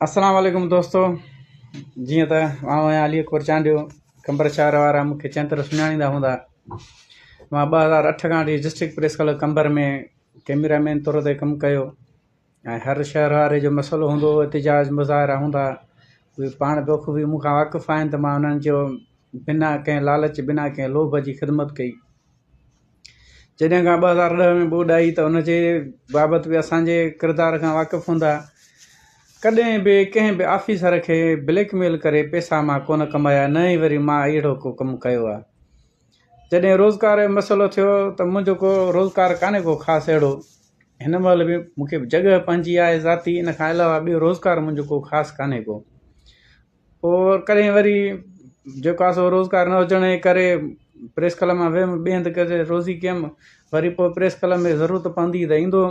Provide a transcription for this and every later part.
अस्सलाम वालेकुम दोस्तों। जीअं त आउं आहियां अली अकबर चांडियो। कंबर शहर वारा मूंखे चङी तरह सुञाणींदा हूंदा। मां 2008 खां वठी डिस्ट्रिक्ट प्रेस क्लब कंबर में कैमरामैन तौर ते कमु कयो ऐं हर शहर वारे जो मसइलो हूंदो, एतिजाज मुज़ाहिरा हूंदा, उहे पाण बख़ूबी मूंखां वाक़ुफ़ु आहिनि, त मां उन्हनि जो बिना कंहिं लालच, बिना कंहिं लोभ जी ख़िदमत कई। जॾहिं खां 2010 में ॿोॾ आई त उनजे बाबति बि असांजे किरदार खां वाक़ुफ़ु हूंदा। कॾहिं बि कंहिं बि ऑफिसर खे ब्लैकमेल करे पैसा मां कोन कमाया, न ई वरी मां अहिड़ो को कमु कयो आहे। जॾहिं रोज़गार जो मसइलो थियो त मुंहिंजो को रोज़गार कान्हे को ख़ासि अहिड़ो। हिन महिल बि मूंखे जॻह पंहिंजी आहे ज़ाती, इन खां अलावा ॿियो रोज़गार मुंहिंजो को ख़ासि कान्हे को। पोइ कॾहिं वरी जेको आहे सो रोज़गार न हुजण जे करे प्रेस क्लब मां वियुमि, ॿिए हंधि करे रोज़ी कयुमि। वरी पोइ प्रेस क्लब में ज़रूरत पवंदी त ईंदो।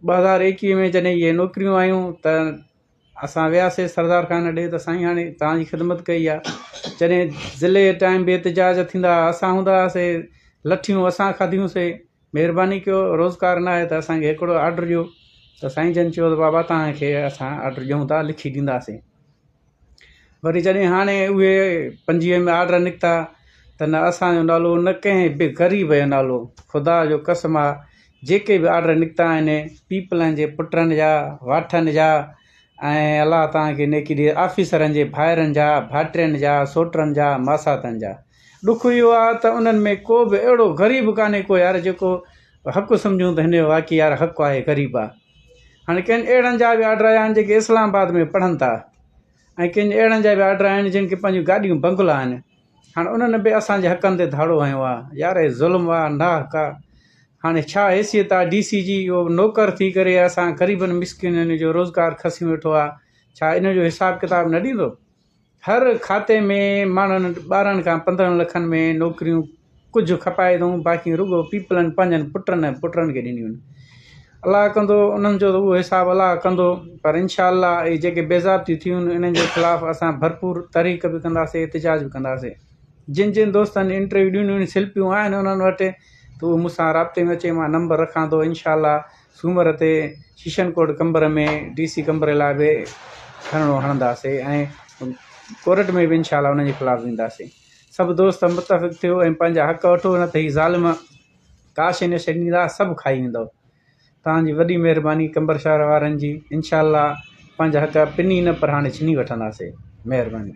2021 में जॾहिं इहे नौकिरियूं आयूं त असां वियासीं सरदार खान ॾे त साईं हाणे तव्हांजी ख़िदमत कई आहे। जॾहिं ज़िले टाइम बि एतिजाज थींदा असां हूंदा हुआसीं, लठियूं असां खाधियूंसीं, महिरबानी कयो रोज़गार न आहे त असांखे हिकिड़ो ऑर्डर ॾियो। त साईं जन चयो त बाबा तव्हांखे असां ऑर्डर ॾियूं था, लिखी ॾींदासीं। वरी जॾहिं हाणे उहे 25 में ऑर्डर निकिता त न असांजो नालो, न कंहिं बि ग़रीब जो नालो, ख़ुदा जो कसम आहे, जेके बि ऑर्डर निकिता आहिनि पीपलनि जे पुटनि जा, वाठनि जा ऐं अलाह तव्हांखे नेकी ॾिए, ऑफिसरनि जे भाइरनि जा, भाइटियुनि जा, सोटनि जा, मासातनि जा। ॾुख इहो आहे त उन्हनि में को बि अहिड़ो ग़रीब कान्हे को यार जेको हक़ु सम्झूं त हिन जो वाक़ई यार हक़ु आहे, ग़रीब आहे। हाणे कंहिं अहिड़नि जा बि ऑर्डर आया आहिनि जेके इस्लामाबाद में पढ़नि था, ऐं कंहिं अहिड़नि जा बि ऑर्डर आहिनि जिन खे पंहिंजूं गाॾियूं बंगला आहिनि। हाणे उन्हनि बि असांजे हक़नि ते धाड़ो हयो आहे। यार हे ज़ुल्म आहे, नाहक आहे। हाणे छा हैसियत आहे DC जी, इहो नौकर थी करे असां ग़रीबनि मिसकिननि जो रोज़गार खसी वेठो आहे। छा इन जो हिसाब किताब न ॾींदो? हर खाते में माण्हुनि 12 खां 15 लखनि में नौकिरियूं कुझु खपाए अथऊं, बाक़ी रुॻो पीपलनि पंहिंजनि पुटनि खे ॾिनियूं आहिनि। अलाह कंदो उन्हनि जो त उहो हिसाब अलाह कंदो, पर इनशा अलाह इहे जेके बेज़ाब्तियूं थियूं आहिनि इन्हनि जे ख़िलाफ़ु असां भरपूर तहरीक बि कंदासीं, एतिजाज बि कंदासीं। जिन दोस्तनि इंटरव्यू ॾिनियूं आहिनि, शिल्पियूं आहिनि उन्हनि वटि, त उहो मूंसां राब्ते में अचे, मां नंबर रखां थो। इनशा अलाह सूमर ते शीशनकोट कंबर में DC कंबर लाइ बि धरणो हणंदासीं ऐं कोर्ट में बि इनशा अलाह उन्हनि जे ख़िलाफ़ु वेंदासीं। सभु दोस्त मुतफ़िक़ थियो ऐं पंहिंजा हक़ वठो, न त ही ज़ालिम का शइ न छॾींदा, सभु खाई वेंदव। तव्हांजी वॾी महिरबानी कंबर शहर वारनि जी। इनशा अलाह पंहिंजा हक़ पिनी न पर हाणे छिनी वठंदासीं। महिरबानी।